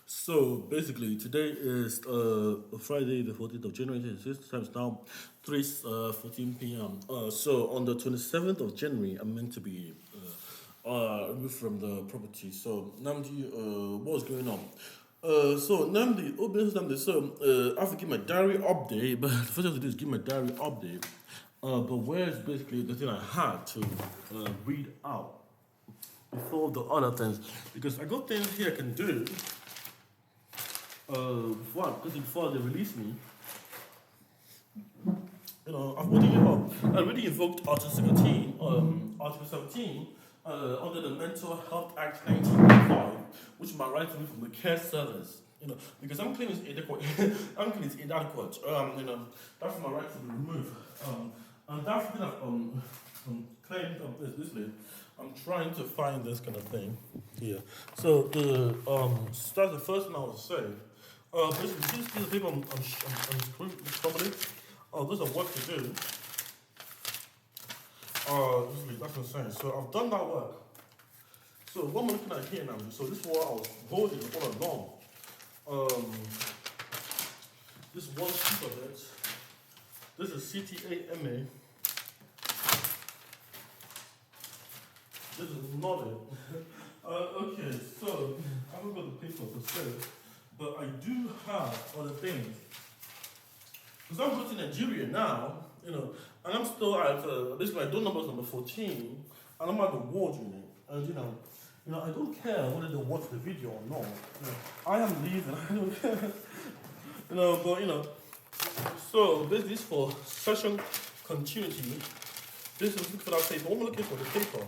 So basically, today is Friday, the 14th of January. This time is now 3:14 p.m. So on the 27th of January, I'm meant to be removed from the property. So Namdi, what's going on? So Namdi, OBINexus Namdi. So I have to give my diary update, but the first thing to do is give my diary update. But where's basically the thing I had to read out before the other things, because I got things here I can do before they release me. I've already invoked Article 17, under the Mental Health Act 1995, which is my right to move from the care service. Because I'm claiming it's inadequate. I'm claiming it's inadequate. That's my right to be removed. And that's been claimed this. I'm trying to find this kind of thing here. So start the first one I would say. Basically, these piece of paper I'm scrolling. There's a work to do. That's what I'm saying. So I've done that work. So what I'm looking at here now. So this is what I was holding all along. This one piece of it. This is CTAMA. This is not it. Okay, so I haven't got the paper per se, but I do have other things. Because I'm going to Nigeria now, and I'm still at basically my door number is number 14, and I'm at the ward unit, and I don't care whether they watch the video or not. I am leaving. I don't care. So basically, this for session continuity. This is looking for that paper. What am I looking for? The paper.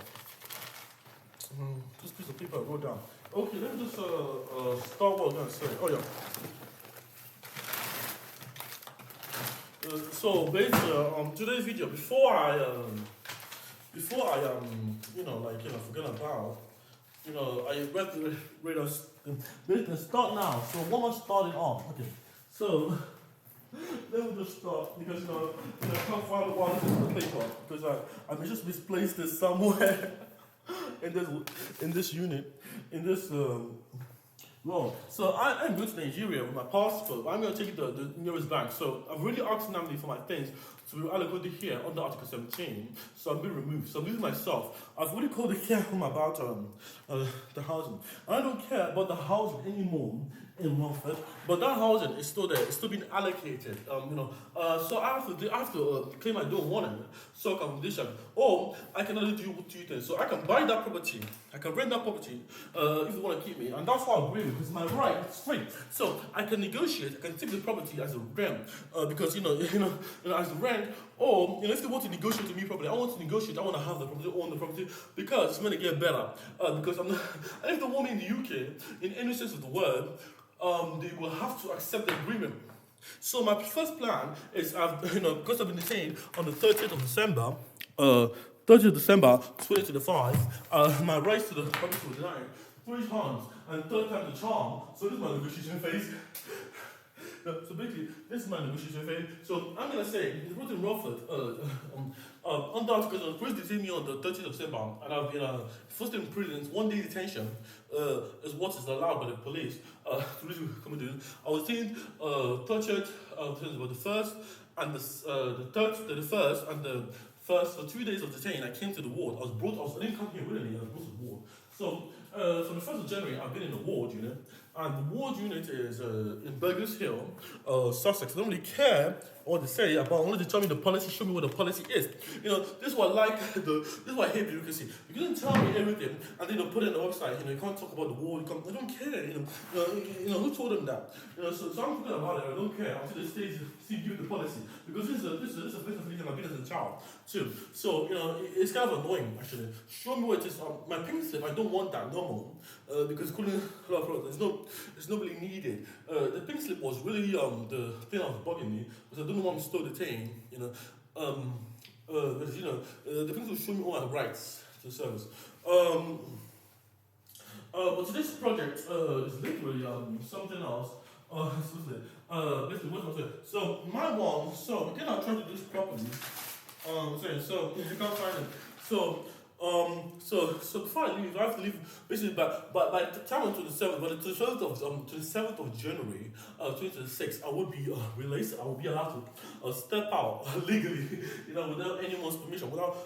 This piece of paper I wrote down. Okay, let me just start what I was going to say. Oh yeah. So basically, today's video, before I forget about, I read the start now. So what am I starting on? Okay, so let me just start because I can't find one of the paper because I may just misplaced this somewhere in this unit in this. Well, so I'm going to Nigeria with my passport. I'm going to take it to the nearest bank. So I've really asked Namdi for my things to be allocated here under Article 17. So I'm being removed. So I'm leaving myself. I've already called the care home about the housing. I don't care about the housing anymore in Welfare, but that housing is still there. It's still being allocated. So I have to claim I don't want it. So accommodation. Or I can only do two things. So I can buy that property. I can rent that property if you want to keep me. And that's what I agree with. It's my right. It's free. So I can negotiate. I can take the property as a rent because as a rent. Or if they want to negotiate with me properly, I want to negotiate. I want to have the property, own the property because it's going to get better. Because I'm not. And if they want me in the UK, in any sense of the word, they will have to accept the agreement. So my first plan is, because I've been detained on the 30th of December, 30th of December 2025, my rights to the property were denied 3 times, and third time the charm. So this is my negotiation phase. So basically, this is my negotiation phase. So I'm gonna say, it's written in Romford, under Article, police detained me on the 30th of December, and I've been first in prison, 1 day detention is what is allowed by the police. I was detained 30th, about the first and the first and the first for 2 days of detention. I came to the ward. I didn't come here willingly. I was brought to the ward. So from the 1st of January, I've been in the ward unit, and the ward unit is in Burgess Hill, Sussex. I don't really care what they say about. I want to tell me the policy, show me what the policy is. This is what I like. This is what I hate bureaucracy. You can tell me everything, and then put it on the website. You can't talk about the ward. I don't care. Who told them that? So I'm talking about it. I don't care. Until the state give the policy, because this is a place of I've been as a child too. So it's kind of annoying actually. Show me what it is. My pink slip, I don't want that normal because it's not really needed. The pink slip was really the thing that was bugging me because I don't know why I'm still detained. The pink slip show me all my rights to service. But today's project is literally something else. Basically, what am I saying? So my one. So again, I'm trying to do this properly. So if you can't find it, so So before I leave, I have to leave basically by the time on 27th, by the 27th of January, 2026, I would be released. I will be allowed to step out legally, without anyone's permission, without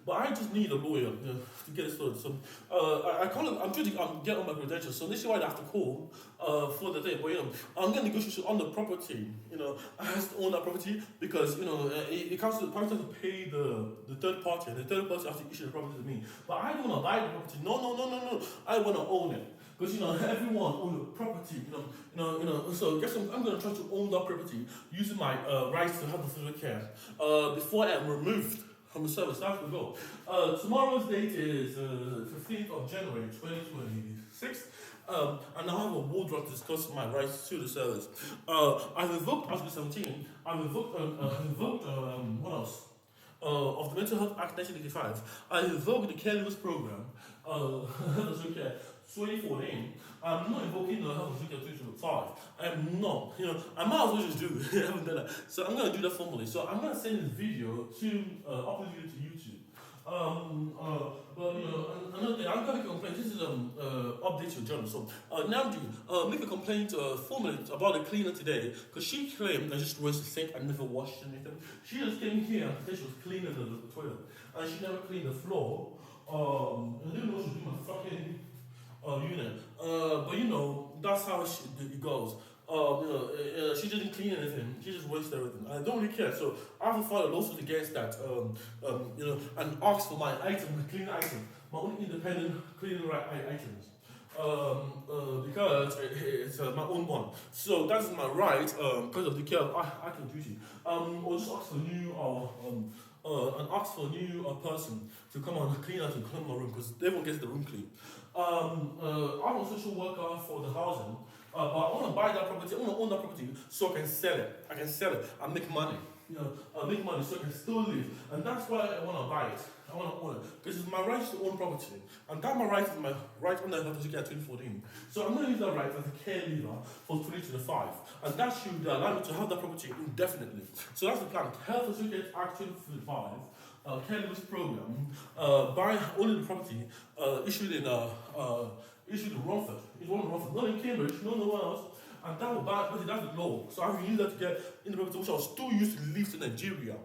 But I just need a lawyer, to get it started. So I call it. I'm trying to get on my credentials. So this is why I have to call for the day. But I'm getting negotiation on the property. I have to own that property because it comes to the party to pay the third party, and the third party has to issue the property to me. But I don't want to buy the property. No. I want to own it. Because everyone owns the property, So guess what? I'm gonna try to own that property using my rights to have the physical care before I'm removed from the service. That's the goal. Tomorrow's date is 15th of January 2026. And I have a wardrobe to discuss my rights to the service. I've invoked Article 17. I've invoked what else? Of the Mental Health Act 1985. I invoked the Care Leavers Program. That's okay. 2014, I'm not invoking the health and social 2005. I am not. I might as well just do it. I haven't done that. So I'm going to do that formally. So I'm going to send this video to upload video to YouTube. But another thing, I'm going to make a complaint. This is update your journal. So Namdi, make a complaint formally about the cleaner today because she claimed I just rinsed the sink and never washed anything. She just came here and said she was cleaning the toilet and she never cleaned the floor. I didn't know she was doing my fucking unit. But that's how it goes. She didn't clean anything. She just wasted everything. I don't really care. So I have to file a lawsuit against that. And ask for my item, my clean item, my own independent cleaning items. Because it's my own one. So that's my right. Because of the care of item duty. Or just ask for a new person to come and clean out and clean my room because everyone gets the room clean. I'm a social worker for the housing, but I want to buy that property. I want to own that property so I can sell it. I can sell it and make money. Make money so I can still live, and that's why I want to buy it. I want to own it because it's my right to own property, and that my right is my right under Health and Social Care 2014. So I'm going to use that right as a care leaver for 2025, and that should allow me to have that property indefinitely. So that's the plan. Health and Social Care Act 2025. Care Leavers Program, buying owning the property issued in Romford. It's one in Romford, not in Cambridge, nowhere else. And that will buy, that's the law. So I can use that to get in the property, which I was still used to live to Nigeria.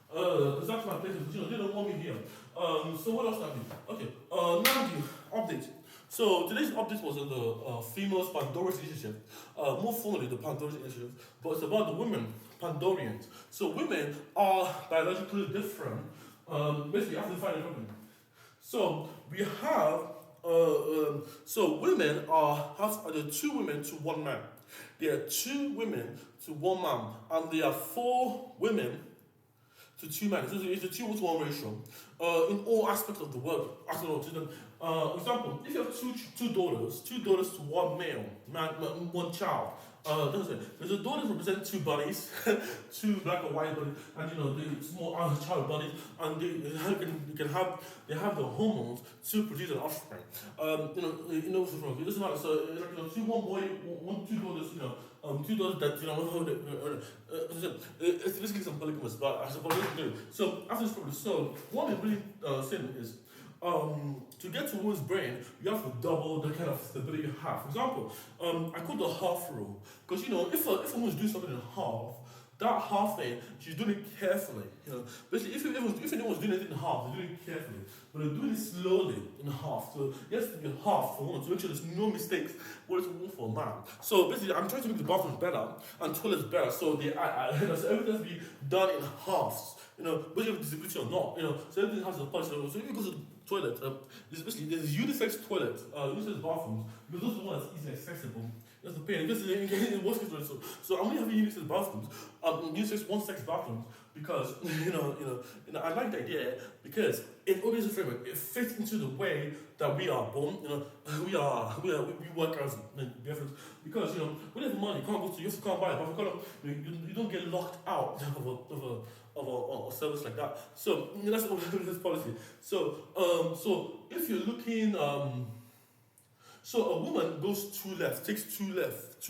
Because that's my place, they don't want me here. So what else happened? Okay, now the update. So today's update was on the females Pandora's initiative, more formally the Pandora's initiative, but it's about the women Pandorians. So women are biologically different. Basically, after the final problem. So we have, women are the 2 women to 1 man. There are 2 women to 1 man, and there are 4 women to 2 men. So it's a 2-to-1 ratio in all aspects of the world. Example, if you have two daughters to 1 male, 1 child. There's a daughter represent 2 bodies, 2 black and white bodies, and the small child bodies, and they have the hormones to produce an offspring. What's wrong? It doesn't matter. So 2 1 boy, 2 daughters, 2 daughters that it's basically some polygamous, but I suppose they do. So after this problem, so what we're really saying is. To get to one's brain, you have to double the kind of stability you have. For example, I call the half rule. Because, if a woman's doing something in half, that half thing, she's doing it carefully. Basically, if anyone's doing it in half, they're doing it carefully. But they're doing it slowly in half. So, yes, to be half for women to make sure there's no mistakes what it's one for a man. So, basically, I'm trying to make the bathrooms better and toilets better. So, so everything has to be done in halves. Whether you have a disability or not. So everything has a policy. So if you go to the toilet, there's unisex toilet, unisex bathrooms, because those are the ones that's easily accessible. That's the pain. Because in worst case, so I'm only having unisex bathrooms, unisex one-sex bathrooms, because I like the idea because in OBINexus framework it fits into the way that we are born. We work as different because when you have money, you have to come buy it, but you don't get locked out of a service like that. So that's OBINexus policy. So if you're looking, so a woman goes 2 left, takes 2 left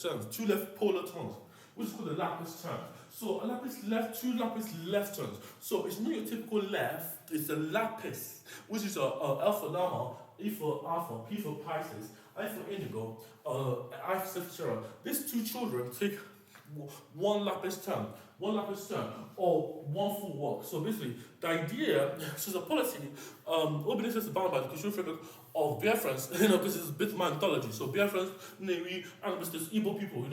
turns, 2 left polar turns. which is called the Lapice turn. So a Lapice left, two Lapice left turns. So it's not your typical left, it's a Lapice, which is a L for Llama, E for Alpha, P for Pisces, I for Indigo, I for Sagittarius. These two children take one Lapice turn, or one full walk. So basically, the idea, so the policy, OBINexus is bound by the cultural framework of Biafrans, because it's a bit mythology. So Biafrans, Navy, and there's Igbo people,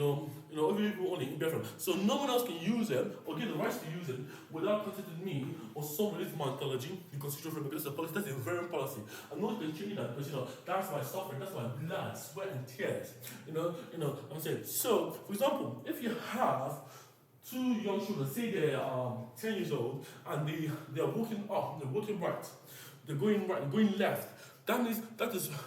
every people only in Biafran. So no one else can use them or get the rights to use it without consulting me or some religious mythology, because cultural framework is a policy, that's a very policy. And no one can change that because that's my suffering, that's my blood, sweat, and tears. I'm saying. So, for example, if you have two young children, say they're 10 years old, and they're walking up, they're walking right, they're going right, they're going left. That means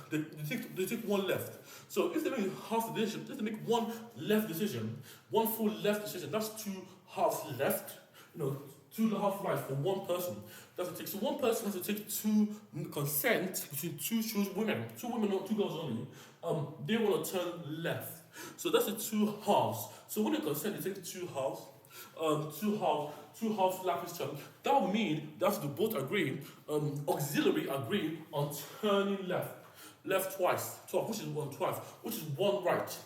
they take one left. So if they make half the decision, if they make one left decision, one full left decision, that's two halves left. 2.5 rights for one person. That's what it takes. So one person has to take two consent between two women, not two girls only. They want to turn left. So that's the two halves. So when they consent, they take two halves. Two halves Lapice turn. That would mean that the both agree, auxiliary agree on turning left twice, which is one right,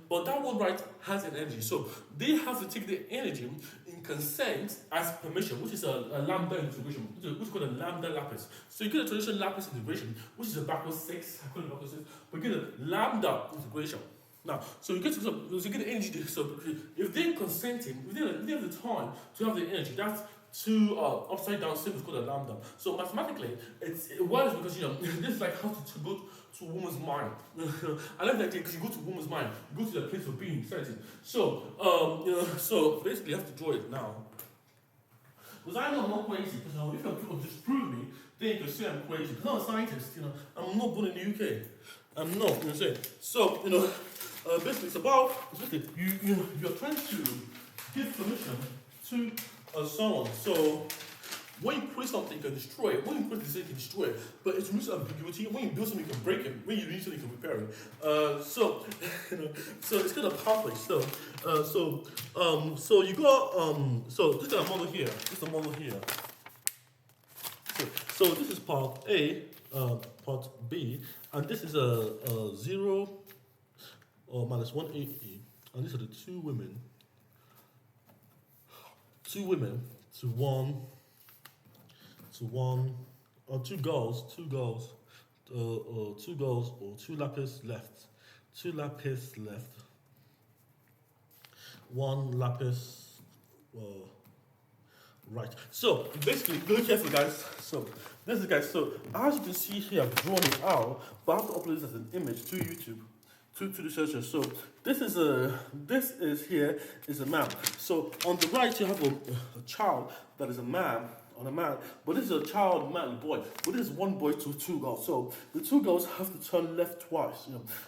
but that one right has an energy, so they have to take the energy in consent as permission, which is a lambda integration, which is called a lambda Lapice. So you get a traditional Lapice integration, which is a backwards 6, I call it backwards 6, but you get a lambda integration. Now, so you get the energy. So if they're consenting, if they have the time to have the energy, that's two upside down symbols called a lambda. So mathematically, it works because this is like how to go to a woman's mind. I like that because you go to a woman's mind, you go to the place of being, certain. So so basically you have to draw it now. Because I know I'm not crazy, because if people disprove me, then you can say I'm crazy. Because I'm a scientist, I'm not born in the UK. I'm not, So, basically it's about, you're trying to give permission to someone. So, when you create something, you can destroy it. When you create something, you can destroy it. But it's removes ambiguity. When you build something, you can break it. When you need something, you can repair it. So it's kind of pathway. So you got, so this is a model here. So this is part A, part B, and this is a 0 or minus 180, and these are the two women to one, or two girls, or two Lapice left, one Lapice right. So basically, be careful, guys. So this is, guys. So as you can see here, I've drawn it out, but I have to upload this as an image to YouTube, to the searcher. So this is a man. So on the right you have a child that is a man. On a man, but this is a child, man, boy. But this is one boy to two girls. So the two girls have to turn left twice,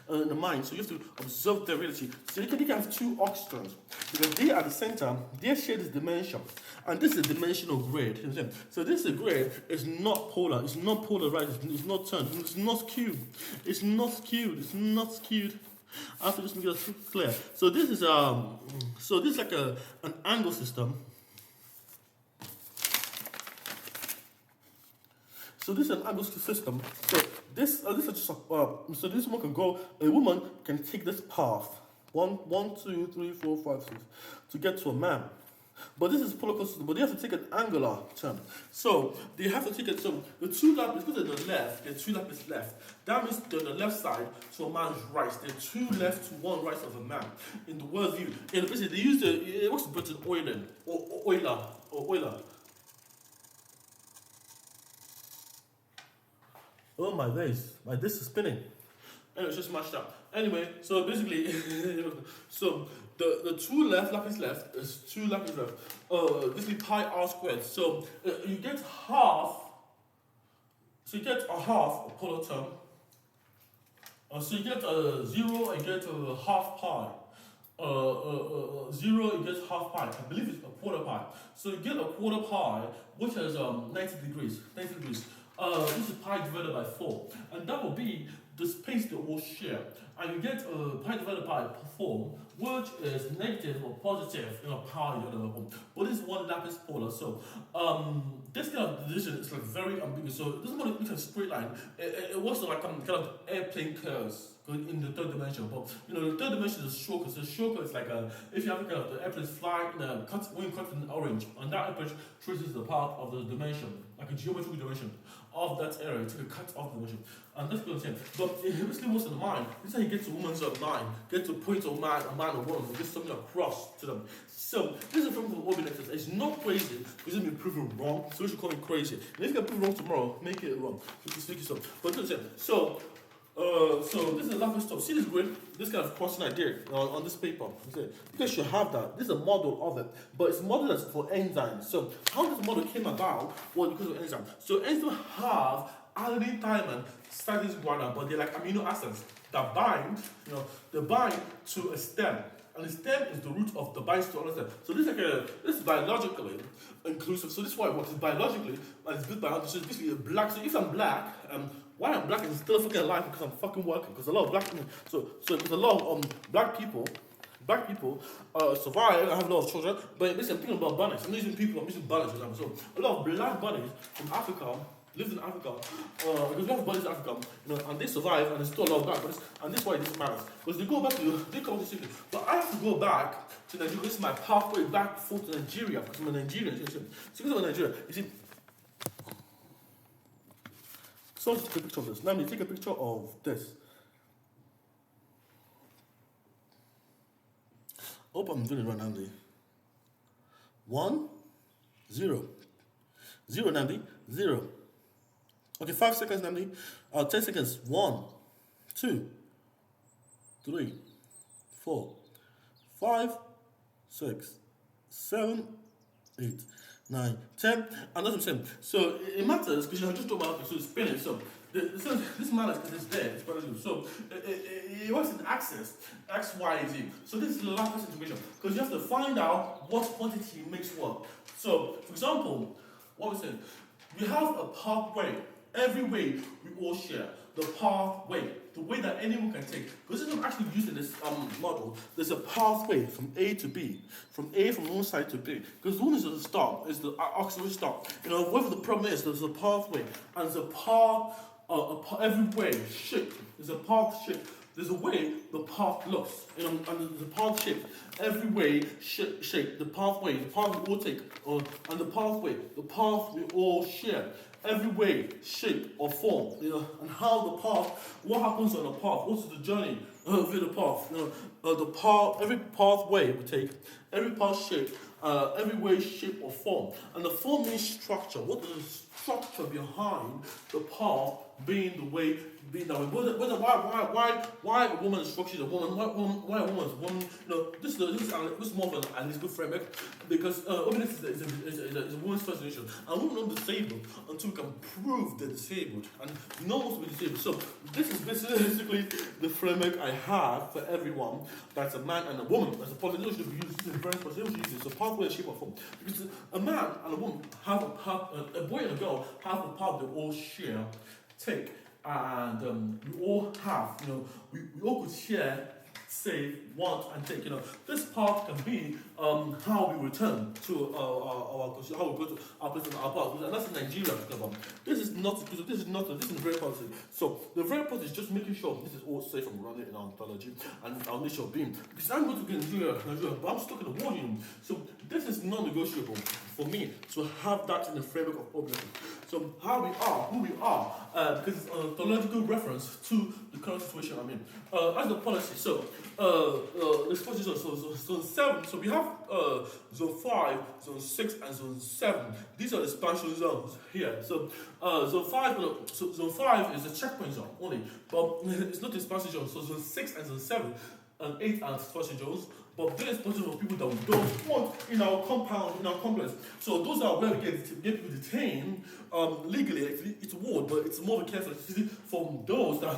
in the mind. So you have to observe their reality. So you can have two oxygens because they are the center. They share this dimension, and this is a dimensional grid. So this is a grid. It's not polar. It's not polarized. It's not turned. It's not skewed. It's not skewed. I have to just make it clear. So this is like an angle system. So this is an angle system. So this is just so this one can go. A woman can take this path 1, 2, 3, 4, 5, 6 to get to a man. But this is polar system. But they have to take an angular term. So they have to take it. So the two Lapice, because they're the left, the two Lapice left. That means they're on the left side to a man's right. They're two left to one right of a man. In the world view, basically they use it works with Euler or Euler. Oh my days, my disc is spinning. Anyway, it's just mashed up. Anyway, so basically, so the two Lapice left is two Lapice left. Basically pi r squared. So you get half. So you get a half a polar term. So you get a 0 and get a half pi. 0 you get half pi. I believe it's a quarter pi. So you get a quarter pi, which is 90 degrees. This is pi divided by 4, and that will be the space they all share, and you get pi divided by form, which is negative or positive, pi the other form. But this is one Lapice polar, so this kind of division is like very ambiguous. So it doesn't want to look at a straight line. It works like kind of airplane curves in the third dimension. But the third dimension is shortcut. So shortcut is like if you have kind of the airplanes fly in a cut when you cut in orange, and that airplane traces the path of the dimension, like a geometrical dimension of that area to cut off the dimension. And that's what I'm saying. But it basically what's in the mind. This is how you get to woman's mind, get to point of man, a man or woman, and get something across to them. So this is a film called OBINexus. It's not crazy because it's been proven wrong, so we should call it crazy. And if you get proven wrong tomorrow, make it wrong. You can stick yourself. But listen, so this is a Lapice stuff. See this grid? This kind of crossing idea on this paper. You guys should have that. This is a model of it, but it's a model that's for enzymes. So how this model came about was because of enzymes. So enzymes have adenine, thymine, cytosine, guanine, but they're like amino acids that bind, they bind to a stem. And the stem is the root of the binds to another stem. So this is biologically inclusive. So this is why it works. It's biologically, and it's good biology. So it's basically black. So if I'm black, why I'm black is still fucking alive because I'm fucking working. Because a lot of black people, so because a lot of black people survive. I have a lot of children, but basically I'm thinking about bunnies. I'm using bunnies for example. So a lot of black bunnies from Africa lives in Africa, because we have bunnies in Africa, and they survive, and there's still a lot of black bunnies, and this is why this matters. Because they come to Sydney. But I have to go back to Nigeria. This is my pathway back full to Nigeria because I'm a Nigerian. So because I'm a Nigerian, you see. So let's take a picture of this. Now, let me take a picture of this. Hope I'm doing it right, Namdi. 1, 0. 0, Namdi. 0. Okay, 5 seconds, Namdi. 10 seconds. 1, 2, 3, 4, 5, 6, 7, 8, 9, 10. And that's what I'm saying. So it matters because you just talk about it, so it's spinning. So this matters because it's there. It's paradigm. So it works in axis, X, Y, Z. So this is the Lapice integration because you have to find out what quantity makes what. So for example, what we said, we have a pathway. Every way we all share the pathway, the way that anyone can take. Because this is actually used in this model. There's a pathway from A to B, from one side to B. Because one is the start, is the auxiliary start. Whatever the problem is, there's a pathway, and there's a path. Every way shape. There's a path shape. There's a way the path looks, and the path shape. Every way shape. The path we all take, and the path we all share. Every way, shape, or form, and how the path, what happens on the path, what's the journey via the path, every pathway we take, every path shape, every way, shape, or form, and the form means structure. What is the structure behind the path being the way, being that way? Why a woman is structured a woman? Why a woman is a woman? This is more of an analytical framework because OBINexus is a woman's first generation, and women are disabled until we can prove they're disabled, and no one wants to be disabled. So this is basically the framework I have for everyone that's a man and a woman. As a polynomial should be used. This is very important. They should use this. So pathway, shape, or form. Because a man and a woman have a path. A boy and a girl have a path they all share, take, and we all have. We all could share, save, want, and take. This path can be how we return to how we go to our place and our path, and that's in Nigeria. This is very positive. So the very positive is just making sure this is all safe and running in our ontology and our nature of being. Because I'm going to get Nigeria, but I'm stuck in the war union. So this is non-negotiable for me to have that in the framework of OBINexus. So how we are, who we are, because it's an ontological reference to the current situation I'm in. As the policy, so let's put this on. So zone 7. So we have zone 5, zone 6, and zone 7. These are the expansion zones here. So zone 5 is a checkpoint zone only, but it's not the expansion zone. So zone 6 and zone 7 and 8 are expansion zones. But there is possible for people that we don't want in our compound, in our complex. So those are where we get people detained legally. It's a ward, but it's more of a careful from those that.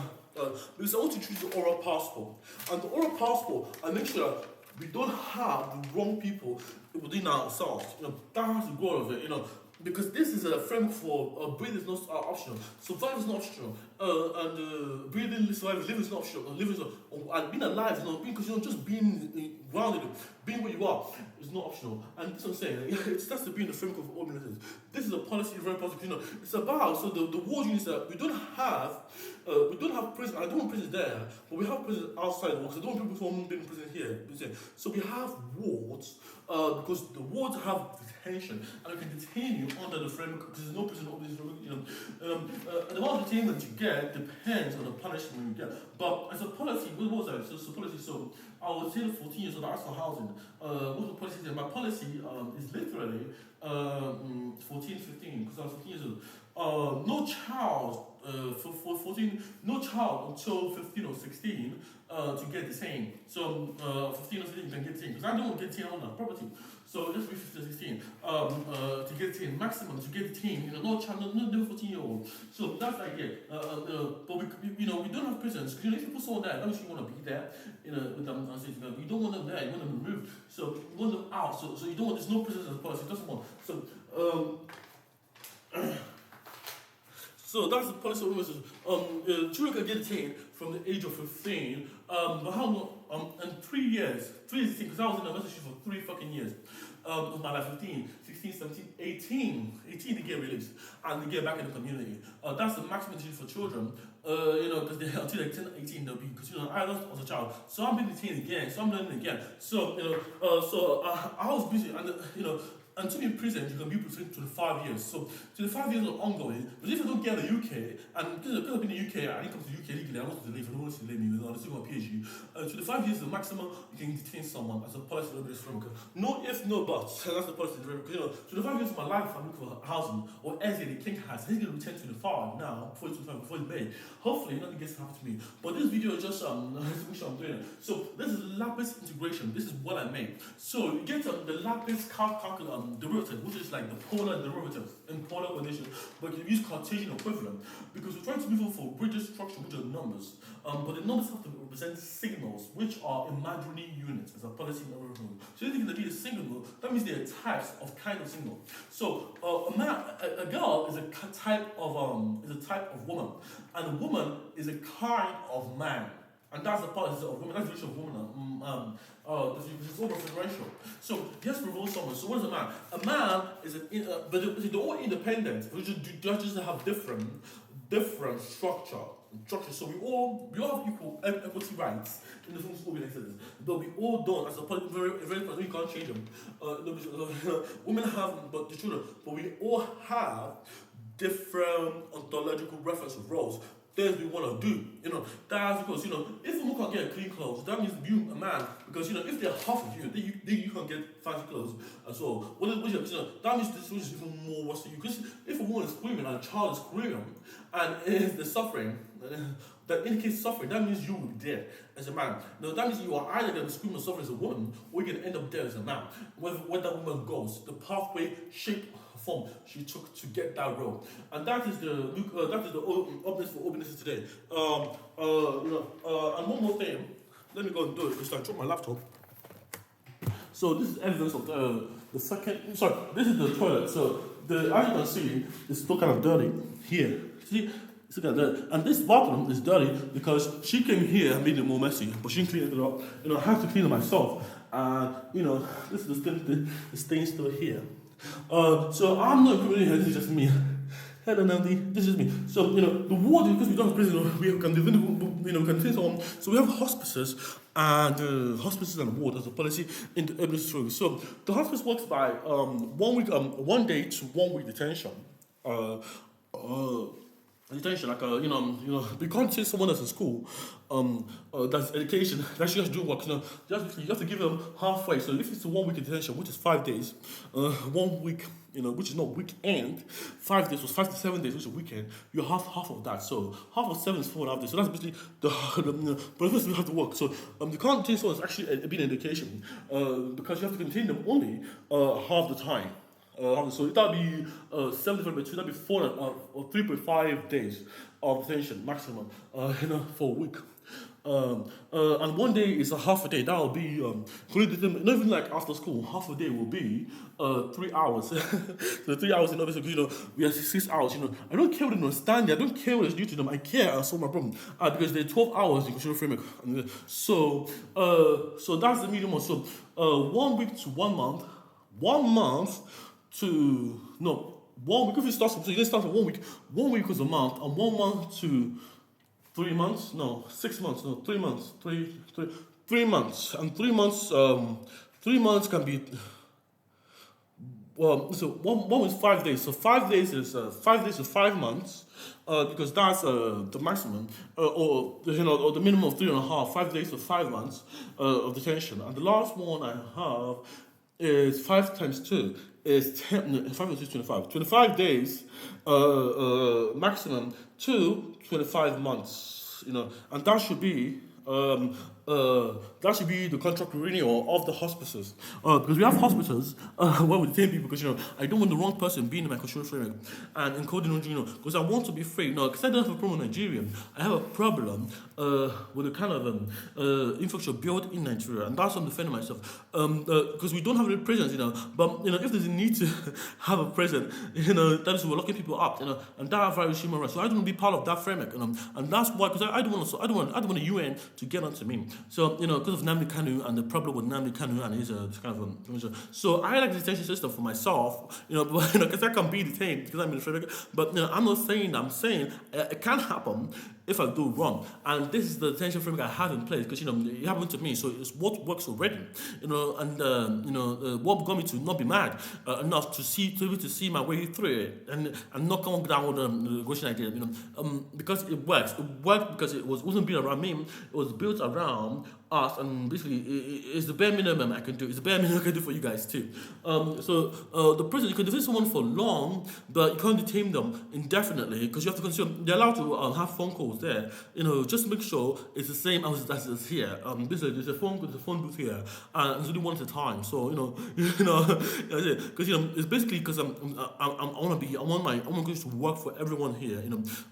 Because I want to choose the oral passport. And the oral passport, I make sure we don't have the wrong people within ourselves. That has to go out of it, because this is a framework for breathing is not optional. Survival is not optional. breathing, surviving, living is not optional. Living is not, and being alive is not, because just being grounded, being where you are is not optional. And this is what I'm saying. It starts to be in the framework of organisms. This is a policy very positive. It's about, so the ward units that we don't have prison. I don't want prisons there, but we have prisons outside the ward. I don't want people from being in prison here. So we have wards because the wards have detention, and we can detain you under the framework because there's no prison over this. The amount of detainment you get depends on the punishment you get. But as a policy, what was that? So it's a policy. So I would say the 14 years old that's for housing. What the policy is? My policy is literally 14, 15 because I was 15 years old. No child for 14, no child until 15 or 16 to get detained. So 15 or 16 you can get detained because I don't want to get detained on that property. So just be 15 or 16 to get detained, maximum to get detained. No child, no 14-year-old. So that's the idea. But we don't have prisons. If people saw that, don't you want to be there? With them, you don't want them there. You want them removed. So you want them out. So you don't want. There's no prisons as a policy. It doesn't want. So. So that's the policy of women. Children can get detained from the age of 15, but how long? And 3 years. 3 years, because I was in a relationship for 3 fucking years. Of my life, 15, 16, 17, 18 to get released and to get back in the community. That's the maximum age for children. Because until they're 10, 18, they'll be, because I lost as a child, so I'm being detained again, so I'm learning again. So I was busy, and and to be in prison, you can be between 25 years. So 25 years are ongoing. But if I don't get in the UK, and because I've been in the UK, I didn't come to the UK legally, I wanted to leave, I don't want to leave me, I'm still going to PhD. 25 years is the maximum you can detain someone as a policy of this framework. No if, no buts. That's the policy of the framework. 25 years of my life, I'm looking for housing, or as the king has. He's going to return 25 now, before he's 25, before he's May. Hopefully, nothing gets to happen to me. But this video is just which I'm doing. So this is Lapice integration. This is what I made. So you get the Lapice derivative, which is like the polar derivative in polar coordination, but you can use Cartesian equivalent because we're trying to move on for rigid structure, which are numbers. But the numbers have to represent signals, which are imaginary units as a policy number. So anything that be a signal, that means there are types of kind of signal. So a girl is a type of woman, and a woman is a kind of man. And that's the policy of women, that's the issue of women. This is over federation. So just revolve someone. So what is a man? A man is but they're all independent. We just have different structure. So we all have equality rights in the forms of OBINexus, but we all don't. As a very very we can't change them. Women have, but the children, but we all have different ontological reference of roles. Things we want to do, that's because, if a woman can't get clean clothes, that means you a man, because, if they're half of you, then you can't get fancy clothes as well. That means this is even more worse for you, because if a woman is screaming and a child is screaming, and they're suffering, that indicates suffering, that means you will be dead as a man. Now, that means you are either going to scream and suffer as a woman, or you're going to end up dead as a man. Where that woman goes, the pathway, shape, form she took to get that role, and that is the update for OBINexus today. And one more thing, let me go and do it because I dropped my laptop. So this is evidence of the second. Sorry, this is the toilet. So as you can see, it's still kind of dirty here. See. And this bathroom is dirty because she came here and made it more messy, but she cleaned it up. I have to clean it myself. And this is the stain still here. So I'm not really here, this is just me. Hello Nandi, this is me. So, the ward, because we don't have prison, we can contain someone. So we have hospices and ward as a policy in the urban structure. So the hospice works by 1 day to 1 week detention. Detention, we can't say someone that's in school, that's education, that's just doing work, you have to give them halfway. So if it's a 1 week detention, which is 5 days, 1 week, which is not weekend, 5 days was 5 to 7 days, which is a weekend, you have half of that. So half of 7 is 4.5 days. So that's basically but first we have to work. So you can't contain someone that's actually being in education, because you have to contain them only half the time. So that'll be 7 divided by 2, that'll be 4 or 3.5 days of detention maximum, for a week. And one day is a half a day. That will be not even like after school. Half a day will be 3 hours. So 3 hours in office, because we are 6 hours. I don't care what they understand. I don't care what is due to them. I care and solve my problem. Because they're 12 hours in constitutional framework. So that's the minimum. So 1 week to 1 month, 1 month to no. 1 week, if it starts, so you can start with 1 week. 1 week is a month, and 1 month to 3 months. No, 6 months. No, 3 months. 3 months, and 3 months. 3 months can be. Well, so one is 5 days. So 5 days is 5 days is 5 months, because that's the maximum, or the minimum of 3.5. 5 days to 5 months of detention, and the last one I have is 5 times 2 is 10. No, 5 is 25. 25 days maximum to 25 months. And that should be the contract renewal of the hospices. Because we have hospices where we detain people, because I don't want the wrong person being in my control framework and encoding, because I want to be free. Because I don't have a problem with Nigeria. I have a problem with the kind of infrastructure built in Nigeria, and that's what I'm defending myself. Because we don't have any prisons, but if there's a need to have a prison, that is we're locking people up, and that violates human rights. So I don't want to be part of that framework, and that's why, because I don't want the UN to get onto me. So because of Nnamdi Kanu and the problem with Nnamdi Kanu and his kind of so I like the detention system for myself, because I can be detained because I'm in the framework. But I'm not saying that. I'm saying it can happen if I do wrong, and this is the detention framework I have in place, because it happened to me, so it's what works already, and what got me to not be mad enough to be able to see my way through it, and not come down with the negotiation idea, because it works. It worked because it wasn't built around me. It was built around us, and basically it's the bare minimum I can do. It's the bare minimum I can do for you guys too. The prison, you can detain someone for long, but you can't detain them indefinitely, because you have to consume. They're allowed to have phone calls there, just to make sure it's the same as it's here. Basically, there's a phone booth here, and it's only one at a time. So because it's basically because I want to work for everyone here,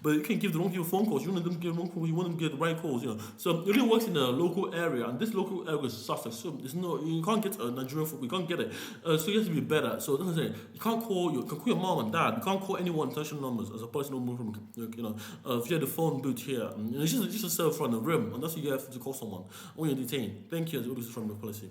but you can't give the wrong people phone calls. You want them to get the wrong calls. You want them to get the right calls, So it only works in a local area, and this local area is Sussex. So you can't get a Nigerian food. You can't get it. So you have to be better. So that's what I'm saying. You can call your mom and dad. You can't call anyone international numbers as a personal movement. If you have the phone booth here, it's just a cell phone in a room, and that's what you have to call someone when you're detained. Thank you, as always, from the policy.